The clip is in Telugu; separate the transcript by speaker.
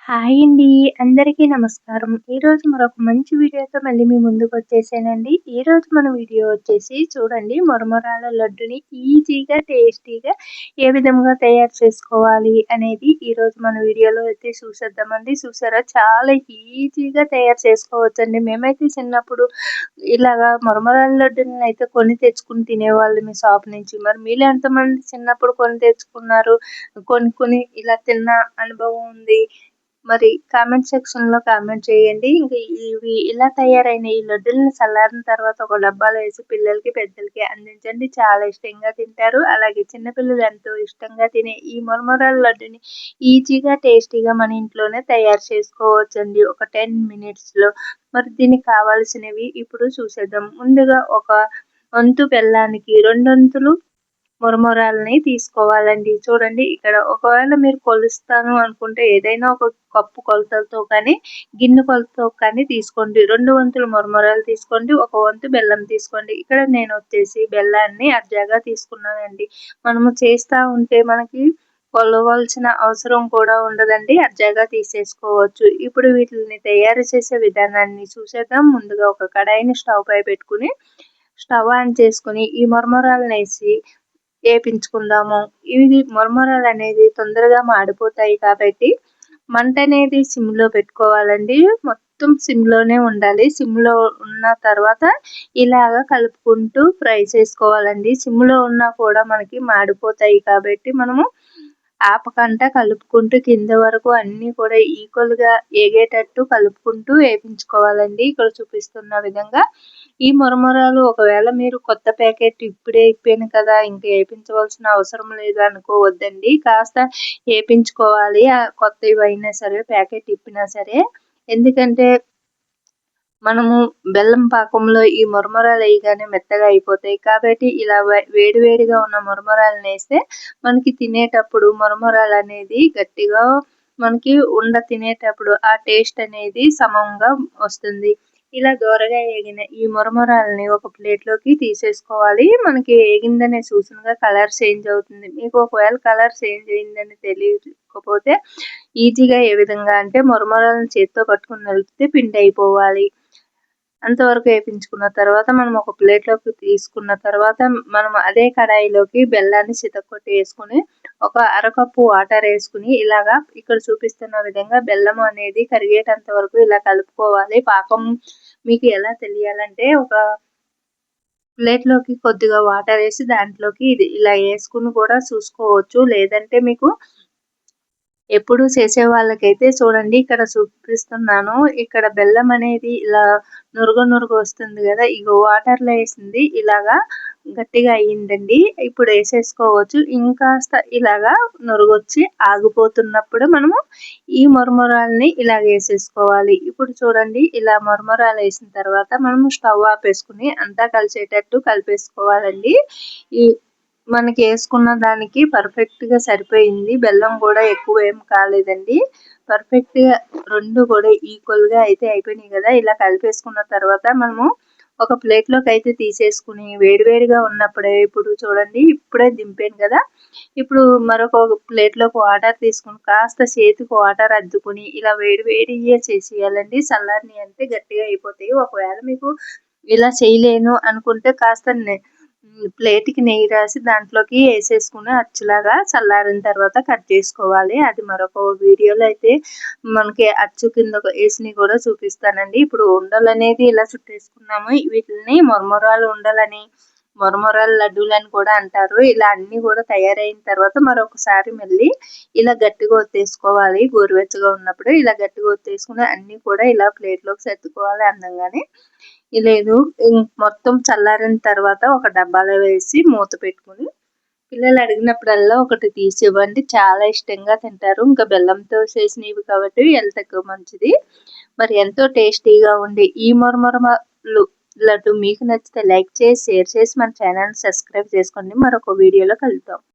Speaker 1: హాయ్ అండి. అందరికీ నమస్కారం. ఈరోజు మరొక మంచి వీడియోతో మళ్ళీ మీ ముందుకొచ్చేసానండి. ఈరోజు మన వీడియో వచ్చేసి చూడండి, మరమరాల లడ్డుని ఈజీగా, టేస్టీగా ఏ విధంగా తయారు చేసుకోవాలి అనేది ఈరోజు మన వీడియోలో అయితే చూసేద్దామండి. చూసారా, చాలా ఈజీగా తయారు చేసుకోవచ్చండి. మేమైతే చిన్నప్పుడు ఇలాగా మరమరాల లడ్డుని అయితే కొని తెచ్చుకుని తినేవాళ్ళం ఈ షాప్ నుంచి. మరి మీలో ఎంతమంది చిన్నప్పుడు కొని తెచ్చుకున్నారు? కొనుక్కొని ఇలా తిన్న అనుభవం ఉంది? మరి కామెంట్ సెక్షన్‌లో కామెంట్ చేయండి. ఇంక ఇవి ఇలా తయారైన ఈ లడ్డూలని చల్లారిన తర్వాత ఒక డబ్బాలో వేసి పిల్లలకి, పెద్దలకి అందించండి. చాలా ఇష్టంగా తింటారు. అలాగే చిన్న పిల్లలు ఎంతో ఇష్టంగా తినే ఈ మరమరాల లడ్డుని ఈజీగా, టేస్టీగా మన ఇంట్లోనే తయారు చేసుకోవచ్చండి ఒక 10 మినిట్స్‌లో. మరి దీనికి కావాల్సినవి ఇప్పుడు చూసేద్దాం. ముందుగా ఒక వంతు బెల్లానికి 2 వంతులు మురమురాలని తీసుకోవాలండి. చూడండి, ఇక్కడ ఒకవేళ మీరు కొలుస్తాను అనుకుంటే ఏదైనా ఒక కప్పు కొలతలతో కానీ, గిన్నె కొలతతో కానీ తీసుకోండి. 2 వంతులు మురమురాలు తీసుకోండి. ఒక వంతు బెల్లం తీసుకోండి. ఇక్కడ నేను వచ్చేసి బెల్లాన్ని అర్జాగా తీసుకున్నానండి. మనము చేస్తా ఉంటే మనకి కొలవాల్సిన అవసరం కూడా ఉండదండి. అర్జాగా తీసేసుకోవచ్చు. ఇప్పుడు వీటిని తయారు చేసే విధానాన్ని చూసేద్దాం. ముందుగా ఒక కడాయిని స్టవ్ పై పెట్టుకుని స్టవ్ ఆన్ చేసుకుని ఈ మరమరాలనేసి వేపించుకుందాము. ఇవి మరమరాలు అనేది తొందరగా మాడిపోతాయి కాబట్టి మంట అనేది సిమ్‌లో పెట్టుకోవాలండి. మొత్తం సిమ్‌లోనే ఉండాలి. సిమ్‌లో ఉన్న తర్వాత ఇలాగ కలుపుకుంటూ ఫ్రై చేసుకోవాలండి. సిమ్‌లో ఉన్నా కూడా మనకి మాడిపోతాయి కాబట్టి మనము ఆపకుండా కలుపుకుంటూ కింద వరకు అన్నీ కూడా ఈక్వల్‌గా ఏగేటట్టు కలుపుకుంటూ వేపించుకోవాలండి. ఇక్కడ చూపిస్తున్న విధంగా ఈ మరమరాలు ఒకవేళ మీరు కొత్త ప్యాకెట్ ఇప్పుడే ఇప్పాను కదా, ఇంక ఏపించవలసిన అవసరం లేదు అనుకోవద్దండి. కాస్త ఏపించుకోవాలి. కొత్తవైనా సరే, ప్యాకెట్ ఇప్పినా సరే. ఎందుకంటే మనము బెల్లం పాకంలో ఈ మురమురాలు వేయగానే మెత్తగా అయిపోతాయి కాబట్టి ఇలా వేడి వేడిగా ఉన్న మురమురాలను వేస్తే మనకి తినేటప్పుడు మురమురాలు అనేది గట్టిగా మనకి తినేటప్పుడు ఆ టేస్ట్ అనేది సమంగా వస్తుంది. ఇలా దోరగా వేగిన ఈ మురమురాలని ఒక ప్లేట్లోకి తీసేసుకోవాలి. మనకి వేగిందనే సూచనగా కలర్ చేంజ్ అవుతుంది. మీకు ఒకవేళ కలర్ చేంజ్ అయిందని తెలియకపోతే ఈజీగా ఏ విధంగా అంటే మురమురాలను చేత్తో పట్టుకుని నలిపితే పిండి అయిపోవాలి. అంతవరకు వేపించుకున్న తర్వాత మనం ఒక ప్లేట్లోకి తీసుకున్న తర్వాత మనం అదే కడాయిలోకి బెల్లాన్ని చితక్కొట్టి వేసుకుని ఒక అరకప్పు వాటర్ వేసుకుని ఇలాగా ఇక్కడ చూపిస్తున్న విధంగా బెల్లం అనేది కరిగేటంత వరకు ఇలా కలుపుకోవాలి. పాకం మీకు ఎలా తెలియాలంటే ఒక ప్లేట్లోకి కొద్దిగా వాటర్ వేసి దాంట్లోకి ఇది ఇలా వేసుకుని కూడా చూసుకోవచ్చు. లేదంటే మీకు ఎప్పుడు చేసే వాళ్ళకైతే చూడండి, ఇక్కడ చూపిస్తున్నాను. ఇక్కడ బెల్లం అనేది ఇలా నురుగు వస్తుంది కదా, ఇగో వాటర్లో వేసింది ఇలాగా గట్టిగా అయ్యిందండి. ఇప్పుడు వేసేసుకోవచ్చు. ఇంకాస్త ఇలాగా నురుగొచ్చి ఆగిపోతున్నప్పుడు మనము ఈ మరమరాలని ఇలా వేసేసుకోవాలి. ఇప్పుడు చూడండి, ఇలా మరమరాలు వేసిన తర్వాత మనము స్టవ్ ఆపేసుకుని అంతా కలిసేటట్టు కలిపేసుకోవాలండి. ఈ మనకి వేసుకున్న దానికి పర్ఫెక్ట్‌గా సరిపోయింది. బెల్లం కూడా ఎక్కువ ఏం కాలేదండి. పర్ఫెక్ట్‌గా 2 కూడా ఈక్వల్‌గా అయితే అయిపోయినాయి కదా. ఇలా కలిపేసుకున్న తర్వాత మనము ఒక ప్లేట్లోకి అయితే తీసేసుకుని వేడివేడిగా ఉన్నప్పుడే ఇప్పుడు చూడండి, ఇప్పుడే దింపాను కదా. ఇప్పుడు మరొక ప్లేట్లోకి వాటర్ తీసుకుని కాస్త చేతికి వాటర్ అద్దుకుని ఇలా వేడియే చేసేయాలండి. చల్లారినవి అంటే గట్టిగా అయిపోతాయి. ఒకవేళ మీకు ఇలా చేయలేను అనుకుంటే కాస్త ప్లేట్‌కి నెయ్యి రాసి దాంట్లోకి వేసేసుకుని అచ్చులాగా చల్లారిన తర్వాత కట్ చేసుకోవాలి. అది మరొక వీడియోలో అయితే మనకి అచ్చు కింద వేసినవి కూడా చూపిస్తానండి. ఇప్పుడు ఉండలనేది ఇలా చుట్టేసుకున్నాము. వీటిని మరమరాలు ఉండలని, మరమరాల లడ్డూలని కూడా అంటారు. ఇలా అన్నీ కూడా తయారైన తర్వాత మరొకసారి మళ్ళీ ఇలా గట్టిగా ఒత్తేసుకోవాలి. గోరువెచ్చగా ఉన్నప్పుడు ఇలా గట్టిగా ఒత్తేసుకుని అన్నీ కూడా ఇలా ప్లేట్లోకి సర్దుకోవాలి అందంగానే. లేదు మొత్తం చల్లారిన తర్వాత ఒక డబ్బాలో వేసి మూత పెట్టుకుని పిల్లలు అడిగినప్పుడల్లా ఒకటి తీసి ఇవ్వండి. చాలా ఇష్టంగా తింటారు. ఇంకా బెల్లంతో చేసినవి కాబట్టి హెల్త్‌కి మంచిది. మరి ఎంతో టేస్టీగా ఉండే ఈ మరమరాలు లడ్డు మీకు నచ్చితే లైక్ చేసి, షేర్ చేసి మన ఛానల్‌ని సబ్స్క్రైబ్ చేసుకోండి. మరొక వీడియోలో కలుద్దాం.